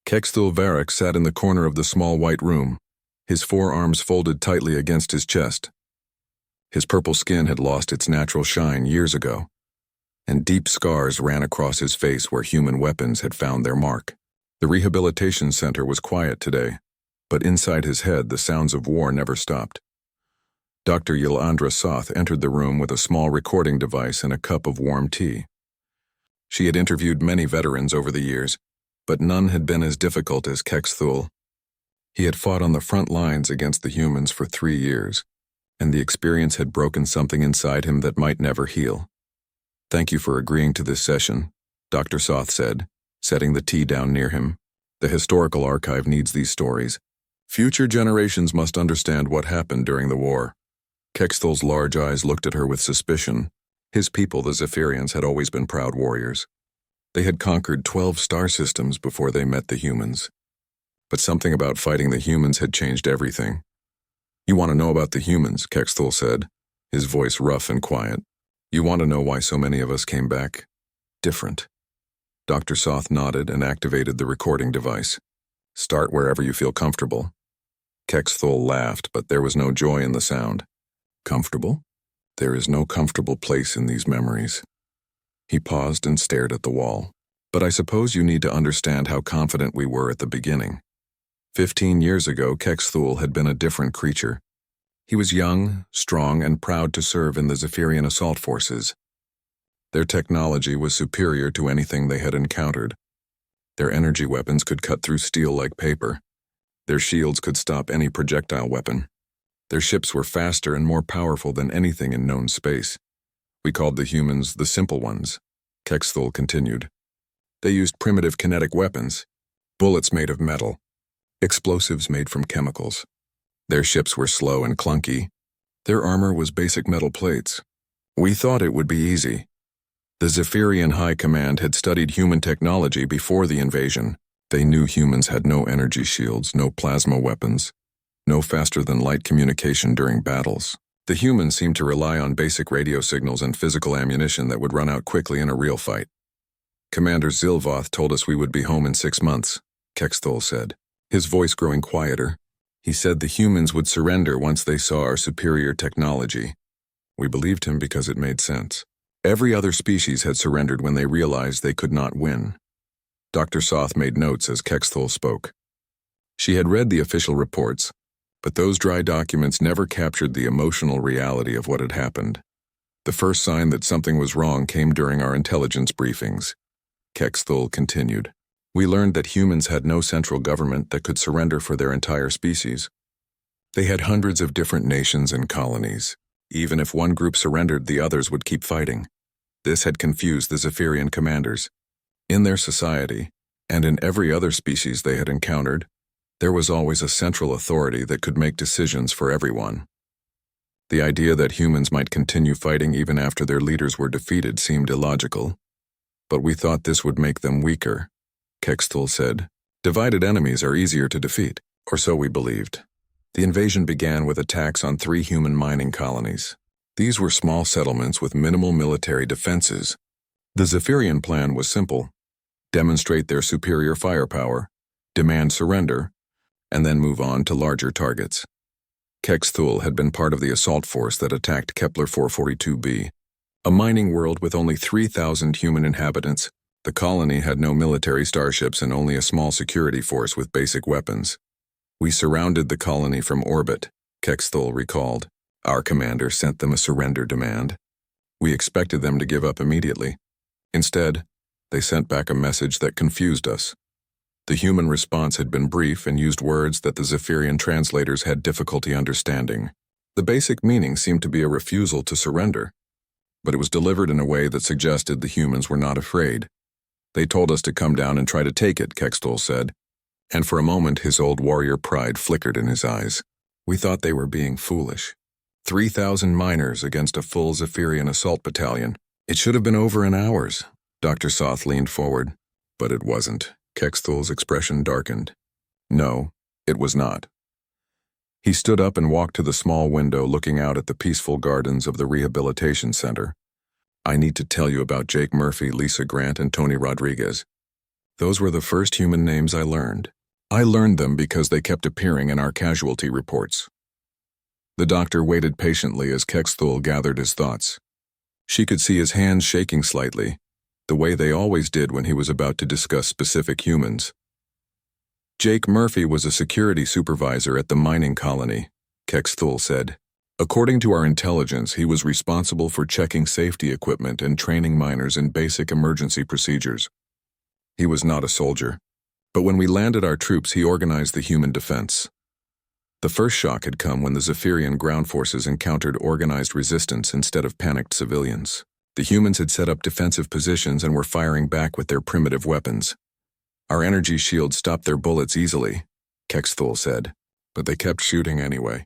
Kexthul Varric sat in the corner of the small white room, his forearms folded tightly against his chest. His purple skin had lost its natural shine years ago, and deep scars ran across his face where human weapons had found their mark. The rehabilitation center was quiet today, but inside his head the sounds of war never stopped. Dr. Ylandra Soth entered the room with a small recording device and a cup of warm tea. She had interviewed many veterans over the years, but none had been as difficult as Kexthul. He had fought on the front lines against the humans for 3 years, and the experience had broken something inside him that might never heal. "Thank you for agreeing to this session," Dr. Soth said, setting the tea down near him. "The historical archive needs these stories. Future generations must understand what happened during the war." Kexthul's large eyes looked at her with suspicion. His people, the Zephyrians, had always been proud warriors. They had conquered 12 star systems before they met the humans. But something about fighting the humans had changed everything. "You want to know about the humans," Kexthul said, his voice rough and quiet. "You want to know why so many of us came back? Different." Dr. Soth nodded and activated the recording device. "Start wherever you feel comfortable." Kexthul laughed, but there was no joy in the sound. "Comfortable? There is no comfortable place in these memories." He paused and stared at the wall. "But I suppose you need to understand how confident we were at the beginning. 15 years ago, Kexthul had been a different creature. He was young, strong, and proud to serve in the Zephyrian assault forces. Their technology was superior to anything they had encountered. Their energy weapons could cut through steel like paper. Their shields could stop any projectile weapon. Their ships were faster and more powerful than anything in known space. We called the humans the simple ones," Kexthul continued. "They used primitive kinetic weapons, bullets made of metal, explosives made from chemicals. Their ships were slow and clunky. Their armor was basic metal plates. We thought it would be easy. The Zephyrian High Command had studied human technology before the invasion. They knew humans had no energy shields, no plasma weapons, no faster-than-light communication during battles. The humans seemed to rely on basic radio signals and physical ammunition that would run out quickly in a real fight. Commander Zilvoth told us we would be home in 6 months, Kexthul said, his voice growing quieter. He said the humans would surrender once they saw our superior technology. We believed him because it made sense. Every other species had surrendered when they realized they could not win. Dr. Soth made notes as Kexthul spoke. She had read the official reports, but those dry documents never captured the emotional reality of what had happened. The first sign that something was wrong came during our intelligence briefings. Kexthul continued. We learned that humans had no central government that could surrender for their entire species. They had hundreds of different nations and colonies. Even if one group surrendered, the others would keep fighting. This had confused the Zephyrian commanders. In their society, and in every other species they had encountered, there was always a central authority that could make decisions for everyone. The idea that humans might continue fighting even after their leaders were defeated seemed illogical. But we thought this would make them weaker, Kexthul said. Divided enemies are easier to defeat, or so we believed. The invasion began with attacks on 3 human mining colonies. These were small settlements with minimal military defenses. The Zephyrian plan was simple: demonstrate their superior firepower, demand surrender, and then move on to larger targets. Kexthul had been part of the assault force that attacked Kepler 442b, a mining world with only 3,000 human inhabitants. The colony had no military starships and only a small security force with basic weapons. We surrounded the colony from orbit, Kexthul recalled. Our commander sent them a surrender demand. We expected them to give up immediately. Instead, they sent back a message that confused us. The human response had been brief and used words that the Zephyrian translators had difficulty understanding. The basic meaning seemed to be a refusal to surrender, but it was delivered in a way that suggested the humans were not afraid. They told us to come down and try to take it, Kexthul said, and for a moment his old warrior pride flickered in his eyes. We thought they were being foolish. 3,000 miners against a full Zephyrian assault battalion. It should have been over in hours. Dr. Soth leaned forward, but it wasn't. Kexthul's expression darkened. No, it was not. He stood up and walked to the small window looking out at the peaceful gardens of the rehabilitation center. I need to tell you about Jake Murphy, Lisa Grant, and Tony Rodriguez. Those were the first human names I learned. I learned them because they kept appearing in our casualty reports. The doctor waited patiently as Kexthul gathered his thoughts. She could see his hands shaking slightly, the way they always did when he was about to discuss specific humans. Jake Murphy was a security supervisor at the mining colony, Kexthul said. According to our intelligence, he was responsible for checking safety equipment and training miners in basic emergency procedures. He was not a soldier, but when we landed our troops, he organized the human defense. The first shock had come when the Zephyrian ground forces encountered organized resistance instead of panicked civilians. The humans had set up defensive positions and were firing back with their primitive weapons. Our energy shields stopped their bullets easily, Kexthul said, but they kept shooting anyway.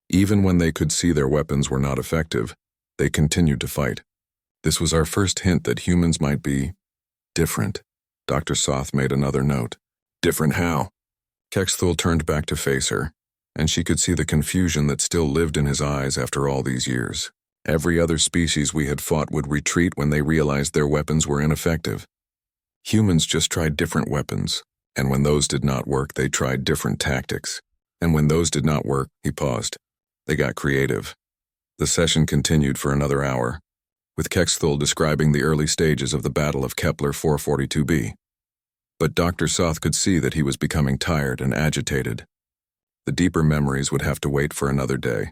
Even when they could see their weapons were not effective, they continued to fight. This was our first hint that humans might be different. Dr. Soth made another note. Different how? Kexthul turned back to face her, and she could see the confusion that still lived in his eyes after all these years. Every other species we had fought would retreat when they realized their weapons were ineffective. Humans just tried different weapons, and when those did not work, they tried different tactics. And when those did not work, he paused. They got creative. The session continued for another hour, with Kexthul describing the early stages of the Battle of Kepler 442b. But Dr. Soth could see that he was becoming tired and agitated. The deeper memories would have to wait for another day.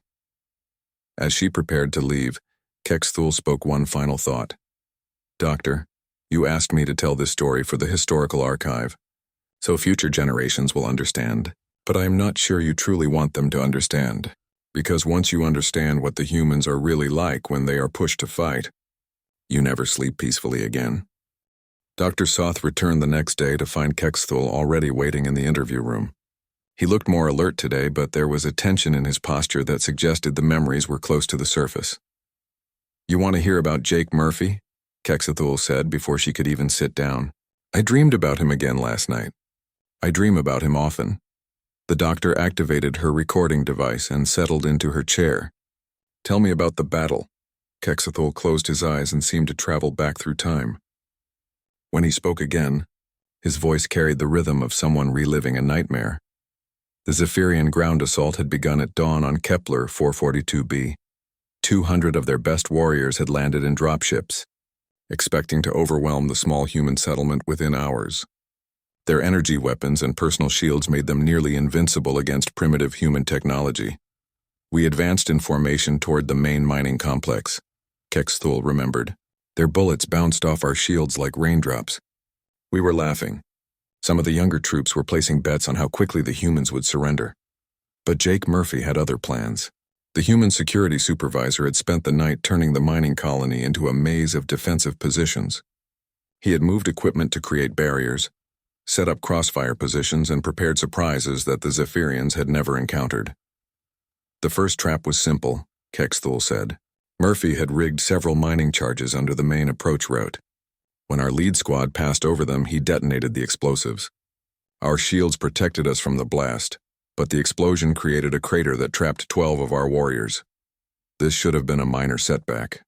As she prepared to leave, Kexthul spoke one final thought. Doctor, you asked me to tell this story for the historical archive, so future generations will understand, but I am not sure you truly want them to understand, because once you understand what the humans are really like when they are pushed to fight, you never sleep peacefully again. Dr. Soth returned the next day to find Kexthul already waiting in the interview room. He looked more alert today, but there was a tension in his posture that suggested the memories were close to the surface. You want to hear about Jake Murphy? Kexthul said before she could even sit down. I dreamed about him again last night. I dream about him often. The doctor activated her recording device and settled into her chair. Tell me about the battle. Kexthul closed his eyes and seemed to travel back through time. When he spoke again, his voice carried the rhythm of someone reliving a nightmare. The Zephyrian ground assault had begun at dawn on Kepler 442b. 200 of their best warriors had landed in dropships, expecting to overwhelm the small human settlement within hours. Their energy weapons and personal shields made them nearly invincible against primitive human technology. We advanced in formation toward the main mining complex, Kexthul remembered. Their bullets bounced off our shields like raindrops. We were laughing. Some of the younger troops were placing bets on how quickly the humans would surrender. But Jake Murphy had other plans. The human security supervisor had spent the night turning the mining colony into a maze of defensive positions. He had moved equipment to create barriers, set up crossfire positions, and prepared surprises that the Zephyrians had never encountered. The first trap was simple, Kexthul said. Murphy had rigged several mining charges under the main approach route. When our lead squad passed over them, he detonated the explosives. Our shields protected us from the blast, but the explosion created a crater that trapped 12 of our warriors. This should have been a minor setback.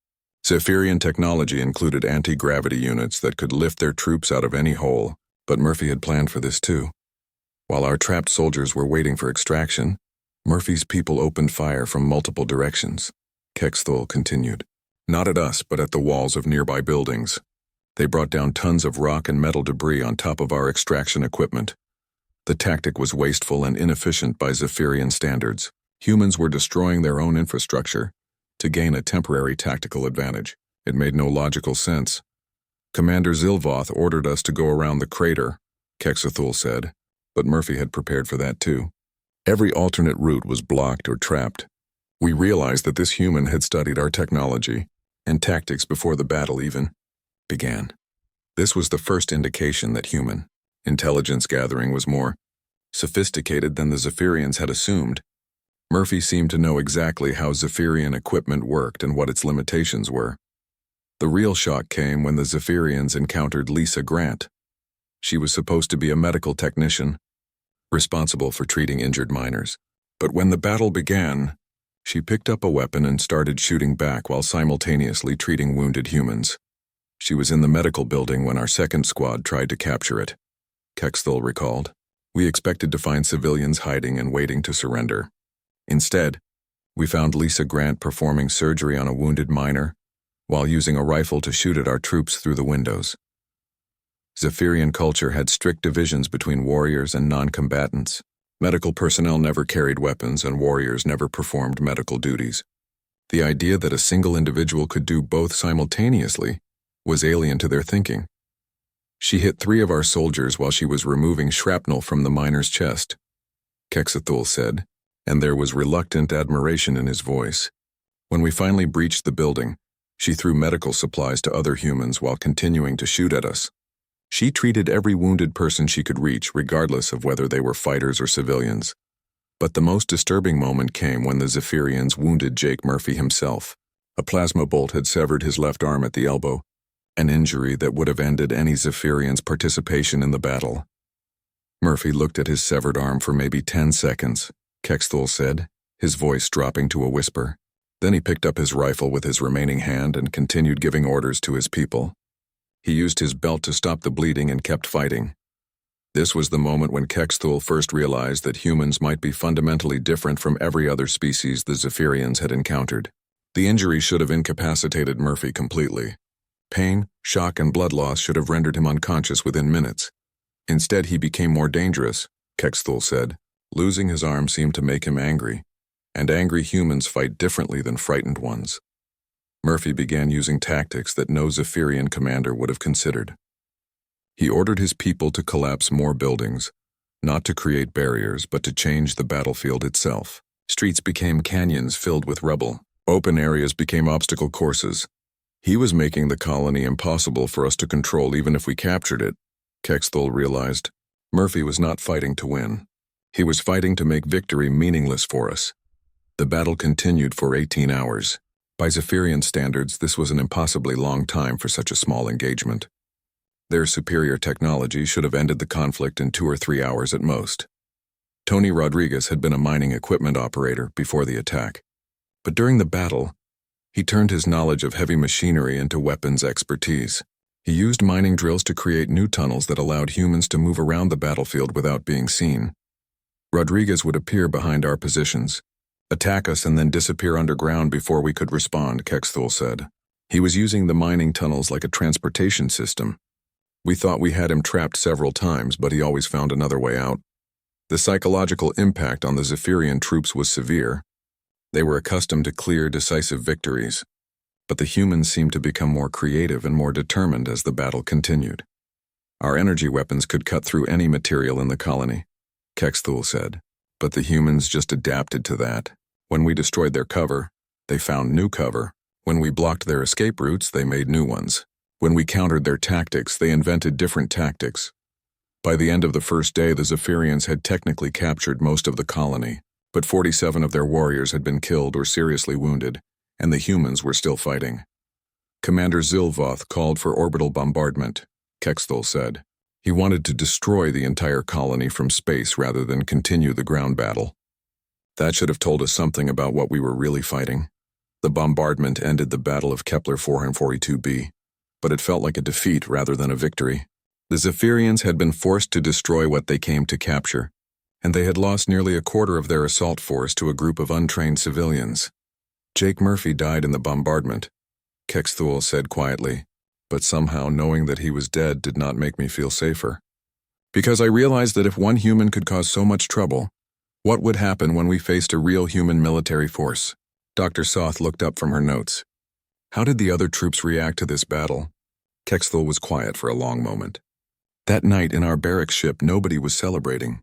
Zephyrian technology included anti-gravity units that could lift their troops out of any hole, but Murphy had planned for this too. While our trapped soldiers were waiting for extraction, Murphy's people opened fire from multiple directions. Kexthul continued. Not at us, but at the walls of nearby buildings. They brought down tons of rock and metal debris on top of our extraction equipment. The tactic was wasteful and inefficient by Zephyrian standards. Humans were destroying their own infrastructure to gain a temporary tactical advantage. It made no logical sense. Commander Zilvoth ordered us to go around the crater, Kexthul said, but Murphy had prepared for that too. Every alternate route was blocked or trapped. We realized that this human had studied our technology and tactics before the battle even began. This was the first indication that human intelligence gathering was more sophisticated than the Zephyrians had assumed. Murphy seemed to know exactly how Zephyrian equipment worked and what its limitations were. The real shock came when the Zephyrians encountered Lisa Grant. She was supposed to be a medical technician, responsible for treating injured miners. But when the battle began, she picked up a weapon and started shooting back while simultaneously treating wounded humans. She was in the medical building when our second squad tried to capture it. Kexthul recalled. We expected to find civilians hiding and waiting to surrender. Instead, we found Lisa Grant performing surgery on a wounded miner while using a rifle to shoot at our troops through the windows. Zephyrian culture had strict divisions between warriors and non-combatants. Medical personnel never carried weapons and warriors never performed medical duties. The idea that a single individual could do both simultaneously was alien to their thinking. She hit 3 of our soldiers while she was removing shrapnel from the miner's chest, Kexthul said, and there was reluctant admiration in his voice. When we finally breached the building, she threw medical supplies to other humans while continuing to shoot at us. She treated every wounded person she could reach, regardless of whether they were fighters or civilians. But the most disturbing moment came when the Zephyrians wounded Jake Murphy himself. A plasma bolt had severed his left arm at the elbow, an injury that would have ended any Zephyrian's participation in the battle. Murphy looked at his severed arm for maybe 10 seconds, Kexthul said, his voice dropping to a whisper. Then he picked up his rifle with his remaining hand and continued giving orders to his people. He used his belt to stop the bleeding and kept fighting. This was the moment when Kexthul first realized that humans might be fundamentally different from every other species the Zephyrians had encountered. The injury should have incapacitated Murphy completely. Pain, shock, and blood loss should have rendered him unconscious within minutes. Instead, he became more dangerous, Kexthul said. Losing his arm seemed to make him angry, and angry humans fight differently than frightened ones. Murphy began using tactics that no Zephyrian commander would have considered. He ordered his people to collapse more buildings, not to create barriers, but to change the battlefield itself. Streets became canyons filled with rubble. Open areas became obstacle courses. He was making the colony impossible for us to control even if we captured it, Kexthul realized. Murphy was not fighting to win. He was fighting to make victory meaningless for us. The battle continued for 18 hours. By Zephyrian standards, this was an impossibly long time for such a small engagement. Their superior technology should have ended the conflict in 2 or 3 hours at most. Tony Rodriguez had been a mining equipment operator before the attack. But during the battle, he turned his knowledge of heavy machinery into weapons expertise. He used mining drills to create new tunnels that allowed humans to move around the battlefield without being seen. Rodriguez would appear behind our positions, attack us and then disappear underground before we could respond, Kexthul said. He was using the mining tunnels like a transportation system. We thought we had him trapped several times, but he always found another way out. The psychological impact on the Zephyrian troops was severe. They were accustomed to clear, decisive victories, but the humans seemed to become more creative and more determined as the battle continued. Our energy weapons could cut through any material in the colony, Kexthul said, but the humans just adapted to that. When we destroyed their cover, they found new cover. When we blocked their escape routes, they made new ones. When we countered their tactics, they invented different tactics. By the end of the first day, the Zephyrians had technically captured most of the colony, but 47 of their warriors had been killed or seriously wounded, and the humans were still fighting. Commander Zilvoth called for orbital bombardment, Kexthul said. He wanted to destroy the entire colony from space rather than continue the ground battle. That should have told us something about what we were really fighting. The bombardment ended the Battle of Kepler 442b, but it felt like a defeat rather than a victory. The Zephyrians had been forced to destroy what they came to capture, and they had lost nearly a quarter of their assault force to a group of untrained civilians. Jake Murphy died in the bombardment, Kexthul said quietly, but somehow knowing that he was dead did not make me feel safer. Because I realized that if one human could cause so much trouble, what would happen when we faced a real human military force? Dr. Soth looked up from her notes. How did the other troops react to this battle? Kexthul was quiet for a long moment. That night in our barracks ship, nobody was celebrating.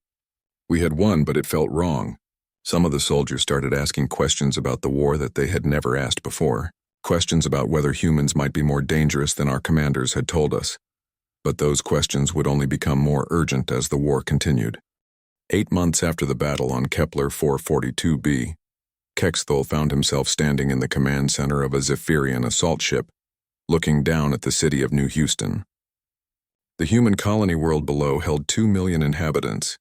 We had won, but it felt wrong. Some of the soldiers started asking questions about the war that they had never asked before. Questions about whether humans might be more dangerous than our commanders had told us. But those questions would only become more urgent as the war continued. 8 months after the battle on Kepler 442b, Kexthul found himself standing in the command center of a Zephyrian assault ship, looking down at the city of New Houston. The human colony world below held 2 million inhabitants,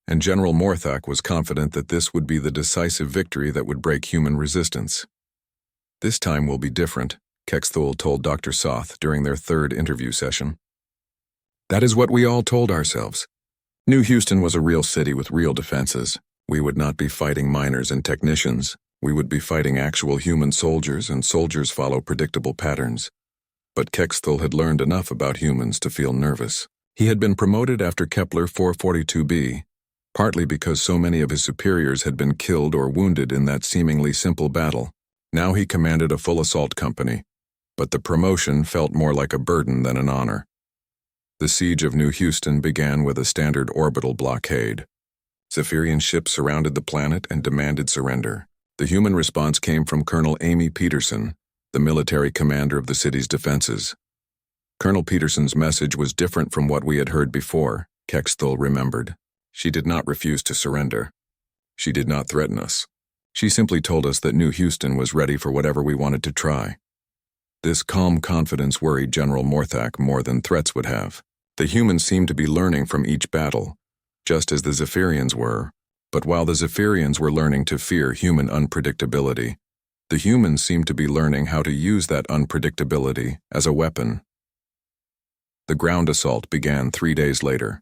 and General Morthak was confident that this would be the decisive victory that would break human resistance. This time will be different, Kexthul told Dr. Soth during their 3rd interview session. That is what we all told ourselves, New Houston was a real city with real defenses. We would not be fighting miners and technicians. We would be fighting actual human soldiers, and soldiers follow predictable patterns. But Kexthel had learned enough about humans to feel nervous. He had been promoted after Kepler 442b, partly because so many of his superiors had been killed or wounded in that seemingly simple battle. Now he commanded a full assault company, but the promotion felt more like a burden than an honor. The siege of New Houston began with a standard orbital blockade. Zephyrian ships surrounded the planet and demanded surrender. The human response came from Colonel Amy Peterson, the military commander of the city's defenses. Colonel Peterson's message was different from what we had heard before, Kexthel remembered. She did not refuse to surrender. She did not threaten us. She simply told us that New Houston was ready for whatever we wanted to try. This calm confidence worried General Morthak more than threats would have. The humans seemed to be learning from each battle, just as the Zephyrians were. But while the Zephyrians were learning to fear human unpredictability, the humans seemed to be learning how to use that unpredictability as a weapon. The ground assault began 3 days later.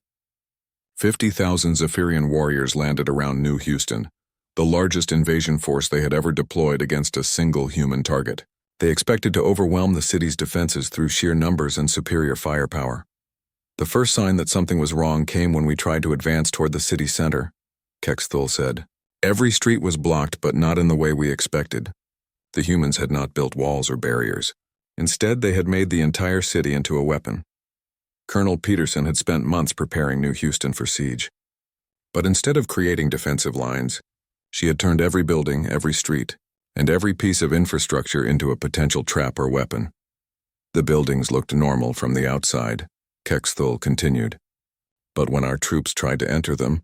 50,000 Zephyrian warriors landed around New Houston, the largest invasion force they had ever deployed against a single human target. They expected to overwhelm the city's defenses through sheer numbers and superior firepower. The first sign that something was wrong came when we tried to advance toward the city center, Kexthel said. Every street was blocked, but not in the way we expected. The humans had not built walls or barriers. Instead, they had made the entire city into a weapon. Colonel Peterson had spent months preparing New Houston for siege. But instead of creating defensive lines, she had turned every building, every street, and every piece of infrastructure into a potential trap or weapon. The buildings looked normal from the outside, Kexthel continued. But when our troops tried to enter them,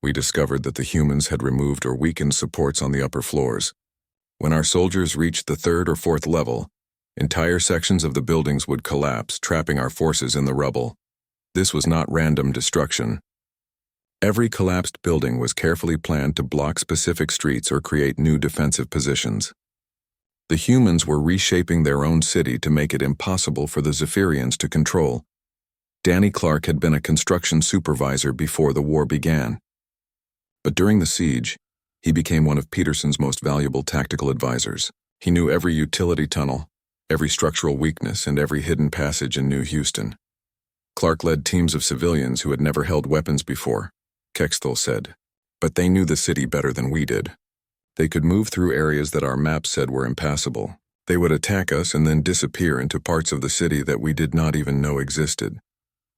we discovered that the humans had removed or weakened supports on the upper floors. When our soldiers reached the 3rd or 4th level, entire sections of the buildings would collapse, trapping our forces in the rubble. This was not random destruction. Every collapsed building was carefully planned to block specific streets or create new defensive positions. The humans were reshaping their own city to make it impossible for the Zephyrians to control. Danny Clark had been a construction supervisor before the war began. But during the siege, he became one of Peterson's most valuable tactical advisors. He knew every utility tunnel, every structural weakness, and every hidden passage in New Houston. Clark led teams of civilians who had never held weapons before, Kexthel said. But they knew the city better than we did. They could move through areas that our maps said were impassable. They would attack us and then disappear into parts of the city that we did not even know existed.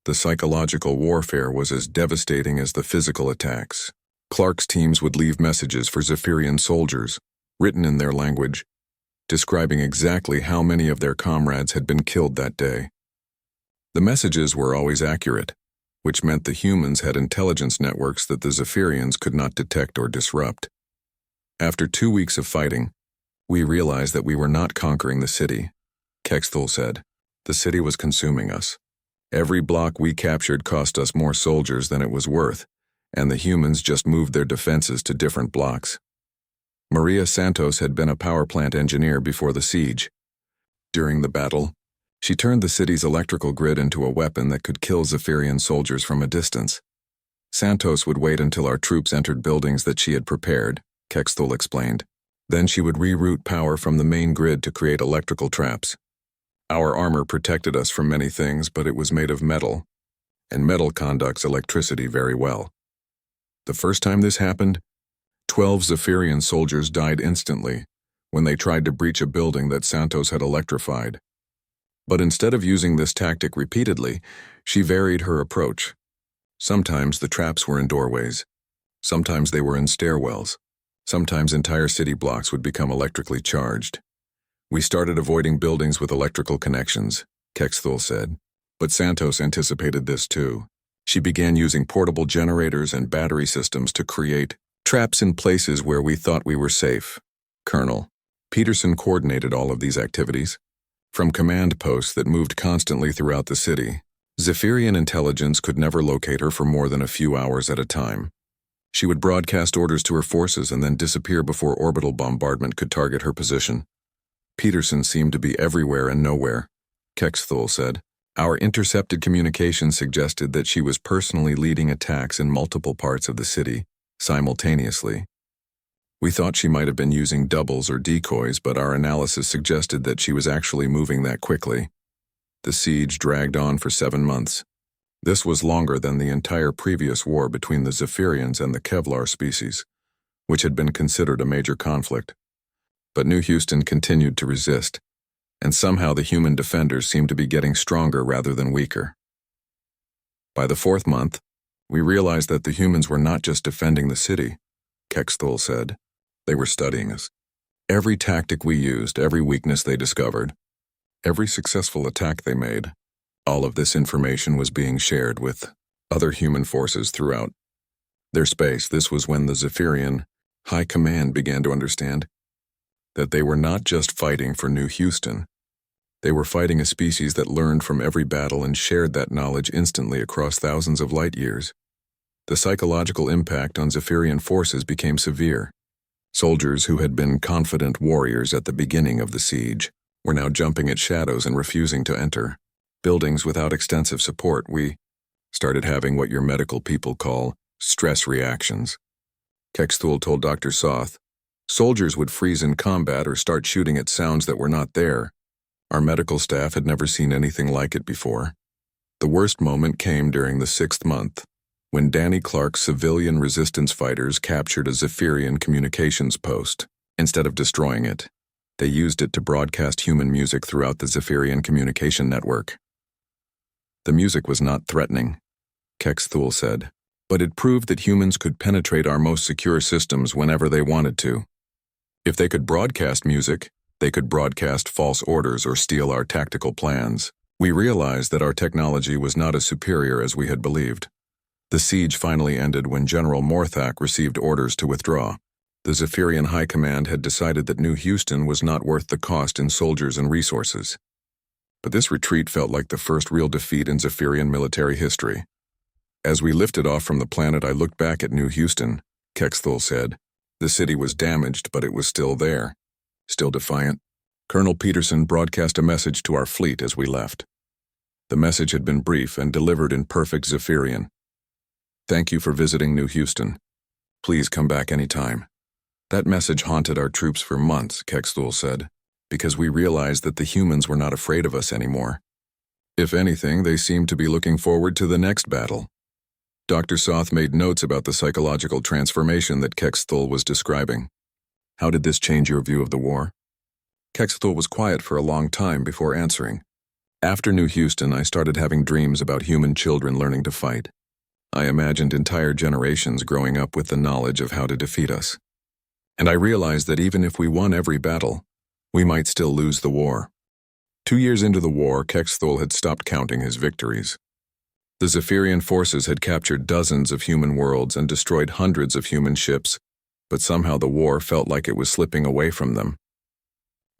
The psychological warfare was as devastating as the physical attacks. Clark's teams would leave messages for Zephyrian soldiers, written in their language, describing exactly how many of their comrades had been killed that day. The messages were always accurate, which meant the humans had intelligence networks that the Zephyrians could not detect or disrupt. After 2 weeks of fighting, we realized that we were not conquering the city, Kexthel said. The city was consuming us. Every block we captured cost us more soldiers than it was worth, and the humans just moved their defenses to different blocks. Maria Santos had been a power plant engineer before the siege. During the battle, she turned the city's electrical grid into a weapon that could kill Zephyrian soldiers from a distance. Santos would wait until our troops entered buildings that she had prepared, Kexthel explained. Then she would reroute power from the main grid to create electrical traps. Our armor protected us from many things, but it was made of metal, and metal conducts electricity very well. The first time this happened, 12 Zephyrian soldiers died instantly when they tried to breach a building that Santos had electrified. But instead of using this tactic repeatedly, she varied her approach. Sometimes the traps were in doorways. Sometimes they were in stairwells. Sometimes entire city blocks would become electrically charged. We started avoiding buildings with electrical connections, Kexthel said. But Santos anticipated this too. She began using portable generators and battery systems to create traps in places where we thought we were safe. Colonel Peterson coordinated all of these activities. From command posts that moved constantly throughout the city, Zephyrian intelligence could never locate her for more than a few hours at a time. She would broadcast orders to her forces and then disappear before orbital bombardment could target her position. Peterson seemed to be everywhere and nowhere, Kexthel said. Our intercepted communication suggested that she was personally leading attacks in multiple parts of the city, simultaneously. We thought she might have been using doubles or decoys, but our analysis suggested that she was actually moving that quickly. The siege dragged on for 7 months. This was longer than the entire previous war between the Zephyrians and the Kevlar species, which had been considered a major conflict. But New Houston continued to resist, and somehow the human defenders seemed to be getting stronger rather than weaker. By the 4th month, we realized that the humans were not just defending the city, Kexthul said. They were studying us. Every tactic we used, every weakness they discovered, every successful attack they made, all of this information was being shared with other human forces throughout their space. This was when the Zephyrian High Command began to understand that they were not just fighting for New Houston. They were fighting a species that learned from every battle and shared that knowledge instantly across thousands of light years. The psychological impact on Zephyrian forces became severe. Soldiers who had been confident warriors at the beginning of the siege were now jumping at shadows and refusing to enter buildings without extensive support. We started having what your medical people call stress reactions. Kexthul told Dr. Soth, soldiers would freeze in combat or start shooting at sounds that were not there. Our medical staff had never seen anything like it before. The worst moment came during the 6th month, when Danny Clark's civilian resistance fighters captured a Zephyrian communications post. Instead of destroying it, they used it to broadcast human music throughout the Zephyrian communication network. The music was not threatening, Kexthul said, but it proved that humans could penetrate our most secure systems whenever they wanted to. If they could broadcast music, they could broadcast false orders or steal our tactical plans. We realized that our technology was not as superior as we had believed. The siege finally ended when General Morthak received orders to withdraw. The Zephyrian High Command had decided that New Houston was not worth the cost in soldiers and resources. But this retreat felt like the first real defeat in Zephyrian military history. As we lifted off from the planet, I looked back at New Houston, Kexthul said. The city was damaged, but it was still there. Still defiant. Colonel Peterson broadcast a message to our fleet as we left. The message had been brief and delivered in perfect Zephyrian. Thank you for visiting New Houston. Please come back anytime. That message haunted our troops for months, Kexthul said, because we realized that the humans were not afraid of us anymore. If anything, they seemed to be looking forward to the next battle. Dr. Soth made notes about the psychological transformation that Kexthul was describing. How did this change your view of the war? Kexthul was quiet for a long time before answering. After New Houston, I started having dreams about human children learning to fight. I imagined entire generations growing up with the knowledge of how to defeat us. And I realized that even if we won every battle, we might still lose the war. 2 years into the war, Kexthul had stopped counting his victories. The Zephyrian forces had captured dozens of human worlds and destroyed hundreds of human ships, but somehow the war felt like it was slipping away from them.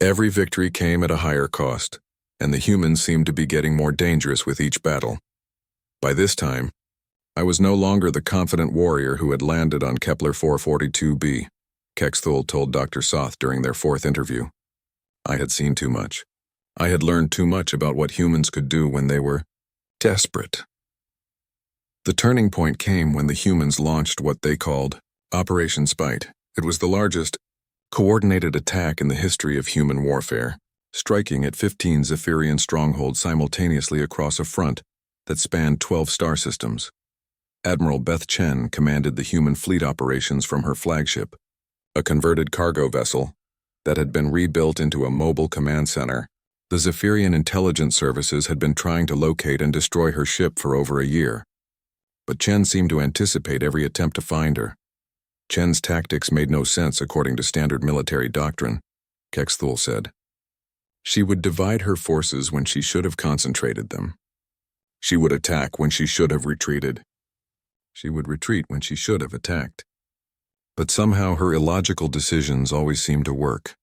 Every victory came at a higher cost, and the humans seemed to be getting more dangerous with each battle. By this time, I was no longer the confident warrior who had landed on Kepler 442b, Kexthul told Dr. Soth during their 4th interview. I had seen too much. I had learned too much about what humans could do when they were desperate. The turning point came when the humans launched what they called Operation Spite. It was the largest, coordinated attack in the history of human warfare, striking at 15 Zephyrian strongholds simultaneously across a front that spanned 12 star systems. Admiral Beth Chen commanded the human fleet operations from her flagship, a converted cargo vessel that had been rebuilt into a mobile command center. The Zephyrian intelligence services had been trying to locate and destroy her ship for over a year, but Chen seemed to anticipate every attempt to find her. Chen's tactics made no sense according to standard military doctrine, Kexthul said. She would divide her forces when she should have concentrated them. She would attack when she should have retreated. She would retreat when she should have attacked. But somehow her illogical decisions always seemed to work.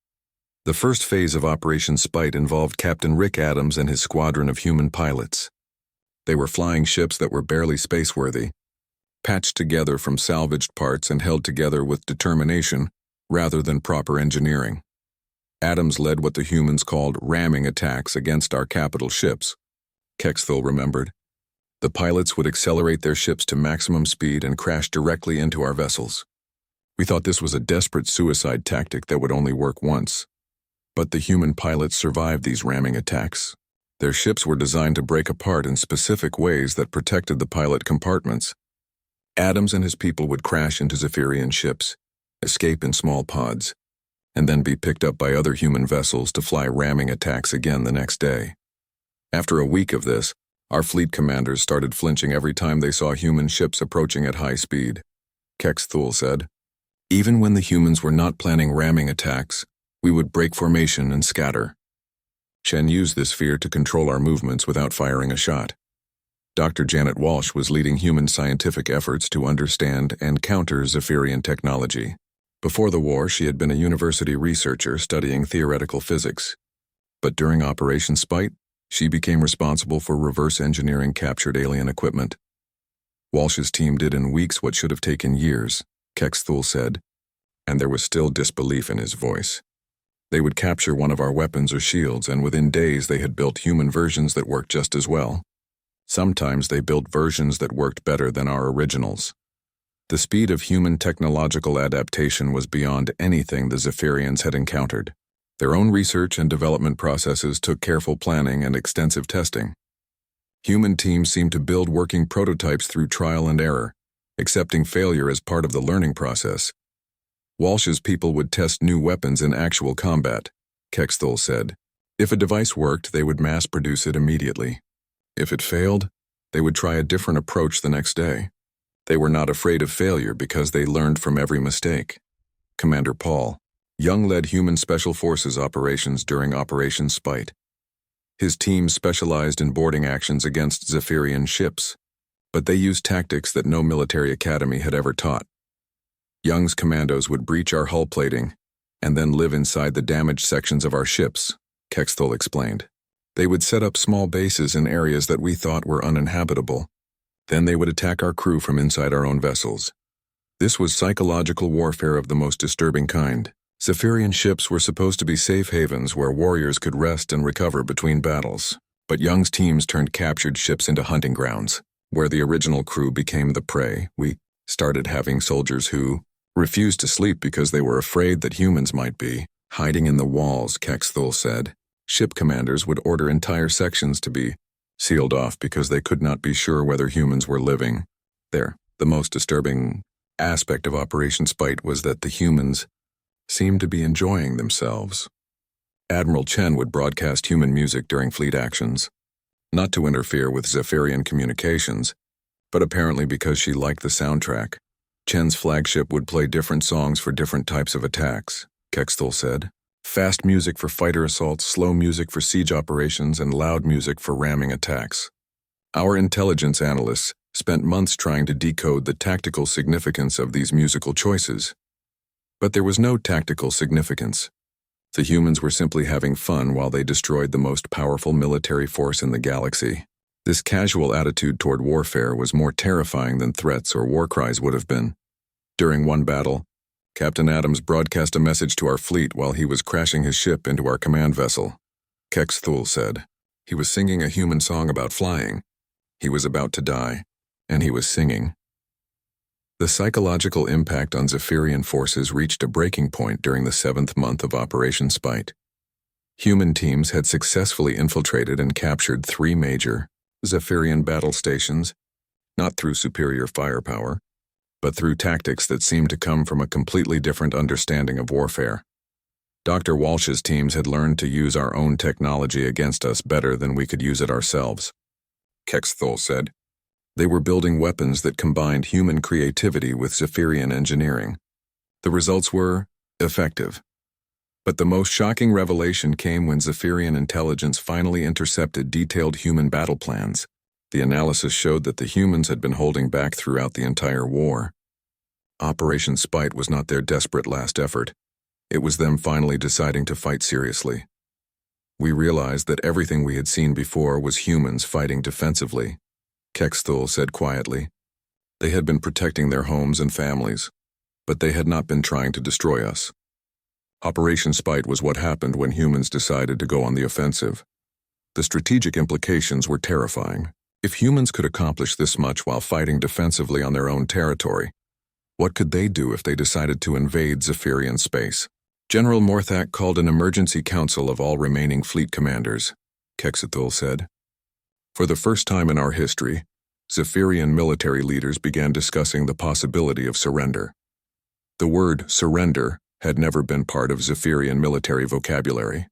The first phase of Operation Spite involved Captain Rick Adams and his squadron of human pilots. They were flying ships that were barely spaceworthy, patched together from salvaged parts and held together with determination rather than proper engineering. Adams led what the humans called ramming attacks against our capital ships, Kexthul remembered. The pilots would accelerate their ships to maximum speed and crash directly into our vessels. We thought this was a desperate suicide tactic that would only work once. But the human pilots survived these ramming attacks. Their ships were designed to break apart in specific ways that protected the pilot compartments. Adams and his people would crash into Zephyrian ships, escape in small pods, and then be picked up by other human vessels to fly ramming attacks again the next day. After a week of this, our fleet commanders started flinching every time they saw human ships approaching at high speed. Kexthul said, "Even when the humans were not planning ramming attacks, we would break formation and scatter." Chen used this fear to control our movements without firing a shot. Dr. Janet Walsh was leading human scientific efforts to understand and counter Zephyrian technology. Before the war, she had been a university researcher studying theoretical physics. But during Operation Spite, she became responsible for reverse engineering captured alien equipment. Walsh's team did in weeks what should have taken years, Kexthul said, and there was still disbelief in his voice. They would capture one of our weapons or shields, and within days they had built human versions that worked just as well. Sometimes they built versions that worked better than our originals. The speed of human technological adaptation was beyond anything the Zephyrians had encountered. Their own research and development processes took careful planning and extensive testing. Human teams seemed to build working prototypes through trial and error, accepting failure as part of the learning process. Walsh's people would test new weapons in actual combat, Kexthul said. If a device worked, they would mass produce it immediately. If it failed, they would try a different approach the next day. They were not afraid of failure because they learned from every mistake. Commander Paul Young led Human Special Forces operations during Operation Spite. His team specialized in boarding actions against Zephyrian ships, but they used tactics that no military academy had ever taught. Young's commandos would breach our hull plating and then live inside the damaged sections of our ships, Kexthul explained. They would set up small bases in areas that we thought were uninhabitable. Then they would attack our crew from inside our own vessels. This was psychological warfare of the most disturbing kind. Zephyrian ships were supposed to be safe havens where warriors could rest and recover between battles. But Young's teams turned captured ships into hunting grounds, where the original crew became the prey. We started having soldiers who refused to sleep because they were afraid that humans might be hiding in the walls, Kexthul said. Ship commanders would order entire sections to be sealed off because they could not be sure whether humans were living there. The most disturbing aspect of Operation Spite was that the humans seemed to be enjoying themselves. Admiral Chen would broadcast human music during fleet actions, not to interfere with Zephyrian communications, but apparently because she liked the soundtrack. Chen's flagship would play different songs for different types of attacks, Kexthul said. Fast music for fighter assaults, slow music for siege operations, and loud music for ramming attacks. Our intelligence analysts spent months trying to decode the tactical significance of these musical choices. But there was no tactical significance. The humans were simply having fun while they destroyed the most powerful military force in the galaxy. This casual attitude toward warfare was more terrifying than threats or war cries would have been. During one battle, Captain Adams broadcast a message to our fleet while he was crashing his ship into our command vessel. Kexthul said. He was singing a human song about flying. He was about to die, and he was singing. The psychological impact on Zephyrian forces reached a breaking point during the 7th month of Operation Spite. Human teams had successfully infiltrated and captured 3 major Zephyrian battle stations, not through superior firepower, but through tactics that seemed to come from a completely different understanding of warfare. Dr. Walsh's teams had learned to use our own technology against us better than we could use it ourselves, Kexthul said. They were building weapons that combined human creativity with Zephyrian engineering. The results were effective. But the most shocking revelation came when Zephyrian intelligence finally intercepted detailed human battle plans. The analysis showed that the humans had been holding back throughout the entire war. Operation Spite was not their desperate last effort. It was them finally deciding to fight seriously. We realized that everything we had seen before was humans fighting defensively, Kexthul said quietly. They had been protecting their homes and families, but they had not been trying to destroy us. Operation Spite was what happened when humans decided to go on the offensive. The strategic implications were terrifying. If humans could accomplish this much while fighting defensively on their own territory, what could they do if they decided to invade Zephyrian space? General Morthak called an emergency council of all remaining fleet commanders, Kexithul said. For the first time in our history, Zephyrian military leaders began discussing the possibility of surrender. The word surrender had never been part of Zephyrian military vocabulary.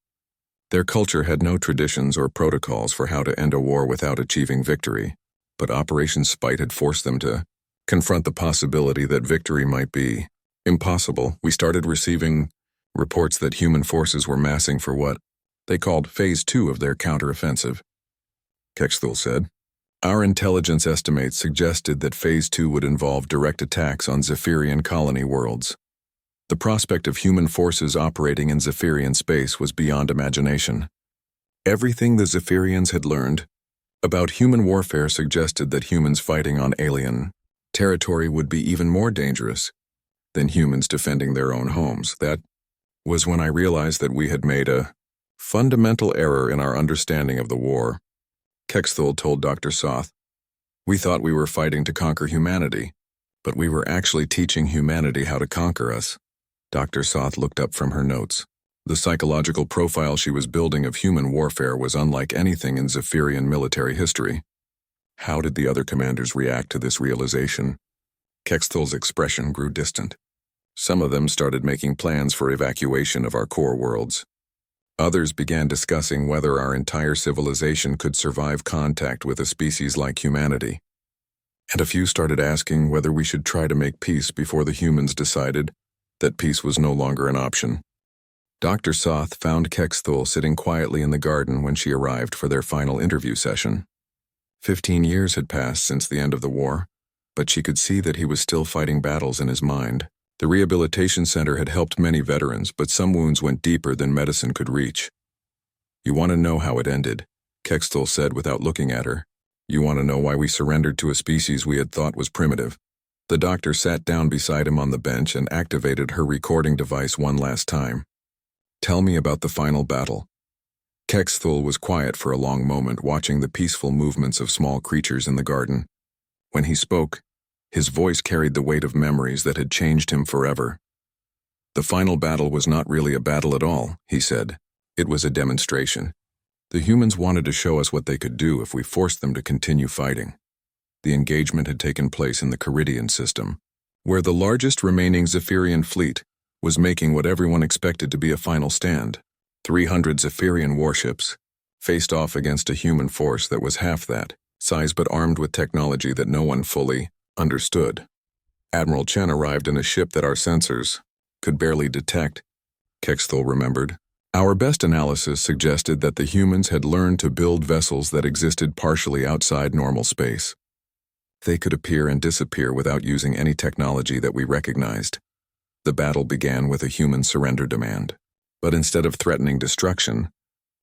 Their culture had no traditions or protocols for how to end a war without achieving victory, but Operation Spite had forced them to confront the possibility that victory might be impossible. We started receiving reports that human forces were massing for what they called Phase 2 of their counteroffensive, Kexthul said. Our intelligence estimates suggested that Phase 2 would involve direct attacks on Zephyrian colony worlds. The prospect of human forces operating in Zephyrian space was beyond imagination. Everything the Zephyrians had learned about human warfare suggested that humans fighting on alien territory would be even more dangerous than humans defending their own homes. That was when I realized that we had made a fundamental error in our understanding of the war, Kexthul told Dr. Soth. We thought we were fighting to conquer humanity, but we were actually teaching humanity how to conquer us. Dr. Soth looked up from her notes. The psychological profile she was building of human warfare was unlike anything in Zephyrian military history. How did the other commanders react to this realization? Kexthul's expression grew distant. Some of them started making plans for evacuation of our core worlds. Others began discussing whether our entire civilization could survive contact with a species like humanity. And a few started asking whether we should try to make peace before the humans decided that peace was no longer an option. Dr. Soth found Kexthul sitting quietly in the garden when she arrived for their final interview session. 15 years had passed since the end of the war, but she could see that he was still fighting battles in his mind. The rehabilitation center had helped many veterans, but some wounds went deeper than medicine could reach. You want to know how it ended, Kexthul said without looking at her. You want to know why we surrendered to a species we had thought was primitive. The doctor sat down beside him on the bench and activated her recording device one last time. Tell me about the final battle. Kexthul was quiet for a long moment, watching the peaceful movements of small creatures in the garden. When he spoke, his voice carried the weight of memories that had changed him forever. The final battle was not really a battle at all, he said. It was a demonstration. The humans wanted to show us what they could do if we forced them to continue fighting. The engagement had taken place in the Caridian system, where the largest remaining Zephyrian fleet was making what everyone expected to be a final stand. 300 Zephyrian warships faced off against a human force that was half that size but armed with technology that no one fully understood. Admiral Chen arrived in a ship that our sensors could barely detect, Kexthul remembered. Our best analysis suggested that the humans had learned to build vessels that existed partially outside normal space. They could appear and disappear without using any technology that we recognized. The battle began with a human surrender demand. But instead of threatening destruction,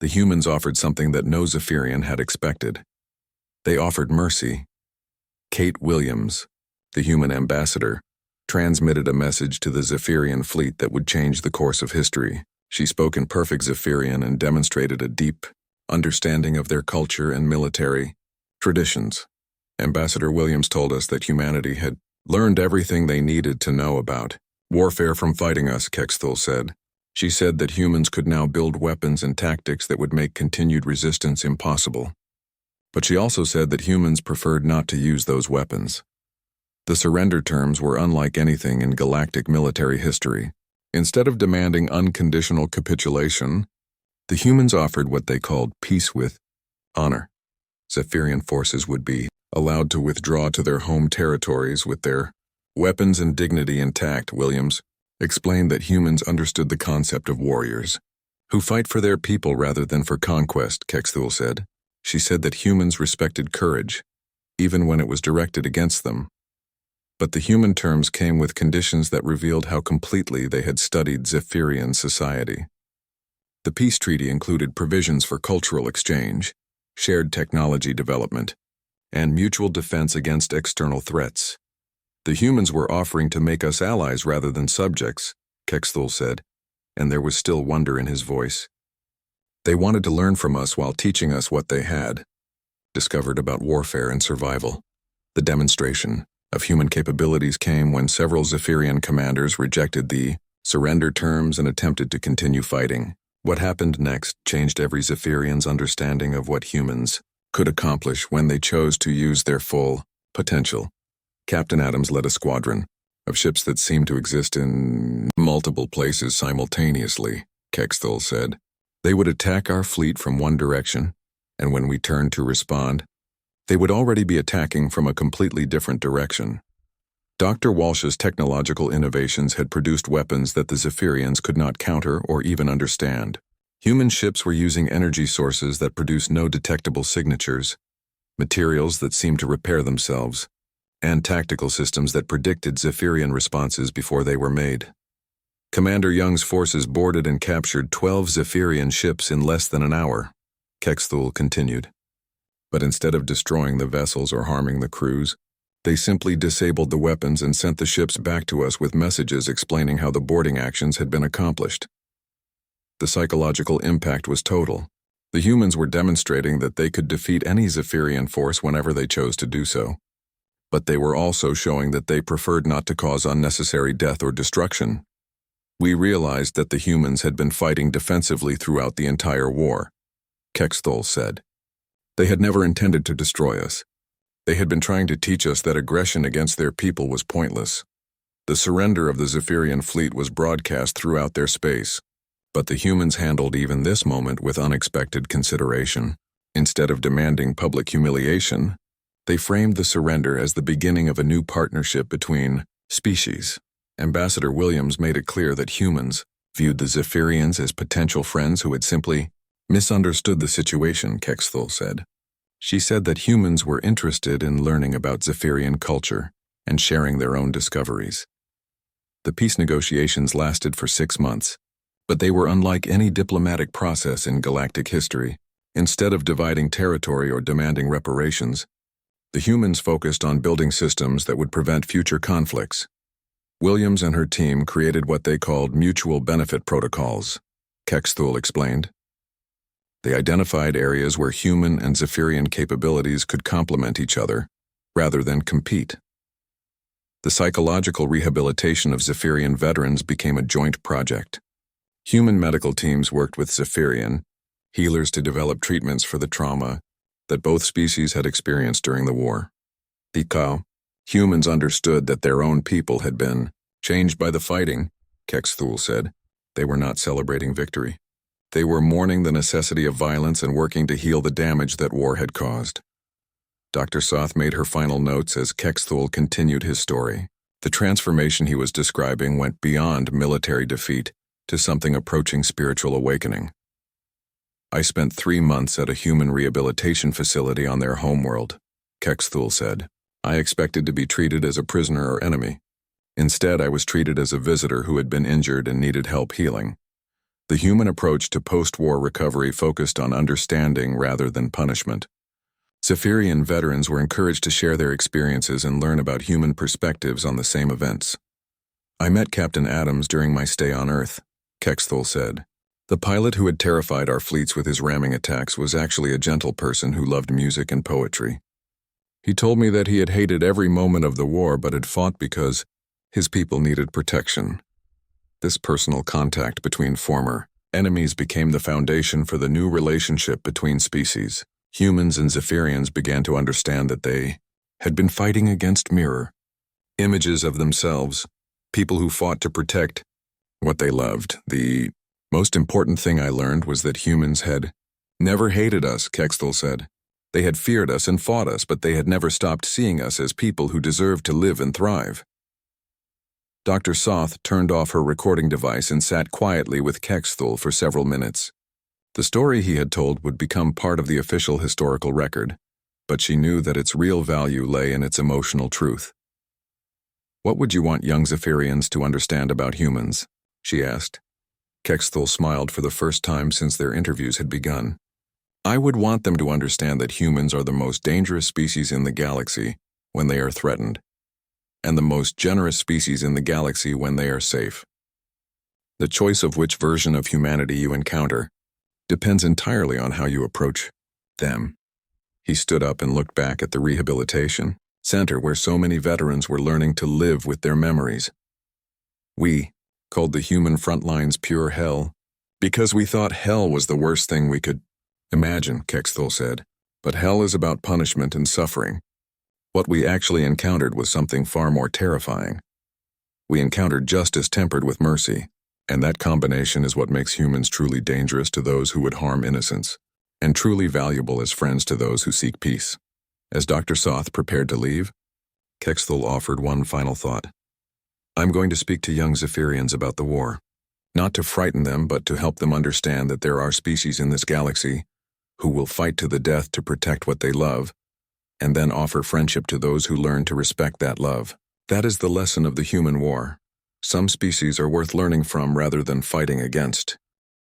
the humans offered something that no Zephyrian had expected. They offered mercy. Kate Williams, the human ambassador, transmitted a message to the Zephyrian fleet that would change the course of history. She spoke in perfect Zephyrian and demonstrated a deep understanding of their culture and military traditions. Ambassador Williams told us that humanity had learned everything they needed to know about warfare from fighting us, Kexthul said. She said that humans could now build weapons and tactics that would make continued resistance impossible. But she also said that humans preferred not to use those weapons. The surrender terms were unlike anything in galactic military history. Instead of demanding unconditional capitulation, the humans offered what they called peace with honor. Zephyrian forces would be allowed to withdraw to their home territories with their weapons and dignity intact. Williams explained that humans understood the concept of warriors, who fight for their people rather than for conquest, Kexthul said. She said that humans respected courage, even when it was directed against them. But the human terms came with conditions that revealed how completely they had studied Zephyrian society. The peace treaty included provisions for cultural exchange, shared technology development, and mutual defense against external threats. The humans were offering to make us allies rather than subjects, Kexthul said, and there was still wonder in his voice. They wanted to learn from us while teaching us what they had discovered about warfare and survival. The demonstration of human capabilities came when several Zephyrian commanders rejected the surrender terms and attempted to continue fighting. What happened next changed every Zephyrian's understanding of what humans could accomplish when they chose to use their full potential. Captain Adams led a squadron of ships that seemed to exist in multiple places simultaneously, Kexthul said. They would attack our fleet from one direction, and when we turned to respond, they would already be attacking from a completely different direction. Dr. Walsh's technological innovations had produced weapons that the Zephyrians could not counter or even understand. Human ships were using energy sources that produced no detectable signatures, materials that seemed to repair themselves, and tactical systems that predicted Zephyrian responses before they were made. Commander Young's forces boarded and captured 12 Zephyrian ships in less than an hour, Kexthul continued. But instead of destroying the vessels or harming the crews, they simply disabled the weapons and sent the ships back to us with messages explaining how the boarding actions had been accomplished. The psychological impact was total. The humans were demonstrating that they could defeat any Zephyrian force whenever they chose to do so. But they were also showing that they preferred not to cause unnecessary death or destruction. We realized that the humans had been fighting defensively throughout the entire war, Kexthul said. They had never intended to destroy us. They had been trying to teach us that aggression against their people was pointless. The surrender of the Zephyrian fleet was broadcast throughout their space, but the humans handled even this moment with unexpected consideration. Instead of demanding public humiliation, they framed the surrender as the beginning of a new partnership between species. Ambassador Williams made it clear that humans viewed the Zephyrians as potential friends who had simply misunderstood the situation, Kexthul said. She said that humans were interested in learning about Zephyrian culture and sharing their own discoveries. The peace negotiations lasted for 6 months, but they were unlike any diplomatic process in galactic history. Instead of dividing territory or demanding reparations, the humans focused on building systems that would prevent future conflicts. Williams and her team created what they called mutual benefit protocols, Kexthul explained. They identified areas where human and Zephyrian capabilities could complement each other, rather than compete. The psychological rehabilitation of Zephyrian veterans became a joint project. Human medical teams worked with Zephyrian healers to develop treatments for the trauma that both species had experienced during the war. Because humans understood that their own people had been changed by the fighting, Kexthul said. They were not celebrating victory. They were mourning the necessity of violence and working to heal the damage that war had caused. Dr. Soth made her final notes as Kexthul continued his story. The transformation he was describing went beyond military defeat to something approaching spiritual awakening. I spent 3 months at a human rehabilitation facility on their homeworld, Kexthul said. I expected to be treated as a prisoner or enemy. Instead, I was treated as a visitor who had been injured and needed help healing. The human approach to post-war recovery focused on understanding rather than punishment. Zephyrian veterans were encouraged to share their experiences and learn about human perspectives on the same events. I met Captain Adams during my stay on Earth, Kexthul said. The pilot who had terrified our fleets with his ramming attacks was actually a gentle person who loved music and poetry. He told me that he had hated every moment of the war but had fought because his people needed protection. This personal contact between former enemies became the foundation for the new relationship between species. Humans and Zephyrians began to understand that they had been fighting against mirror images of themselves, people who fought to protect what they loved. The most important thing I learned was that humans had never hated us, Kexthul said. They had feared us and fought us, but they had never stopped seeing us as people who deserved to live and thrive. Dr. Soth turned off her recording device and sat quietly with Kexthul for several minutes. The story he had told would become part of the official historical record, but she knew that its real value lay in its emotional truth. What would you want young Zephyrians to understand about humans? She asked. Kexthul smiled for the first time since their interviews had begun. I would want them to understand that humans are the most dangerous species in the galaxy when they are threatened, and the most generous species in the galaxy when they are safe. The choice of which version of humanity you encounter depends entirely on how you approach them. He stood up and looked back at the rehabilitation center where so many veterans were learning to live with their memories. We called the human frontlines pure hell because we thought hell was the worst thing we could imagine, Kexthul said. But hell is about punishment and suffering. What we actually encountered was something far more terrifying. We encountered justice tempered with mercy, and that combination is what makes humans truly dangerous to those who would harm innocence, and truly valuable as friends to those who seek peace. As Dr. Soth prepared to leave, Kexthul offered one final thought. I'm going to speak to young Zephyrians about the war, not to frighten them, but to help them understand that there are species in this galaxy who will fight to the death to protect what they love, and then offer friendship to those who learn to respect that love. That is the lesson of the human war. Some species are worth learning from rather than fighting against.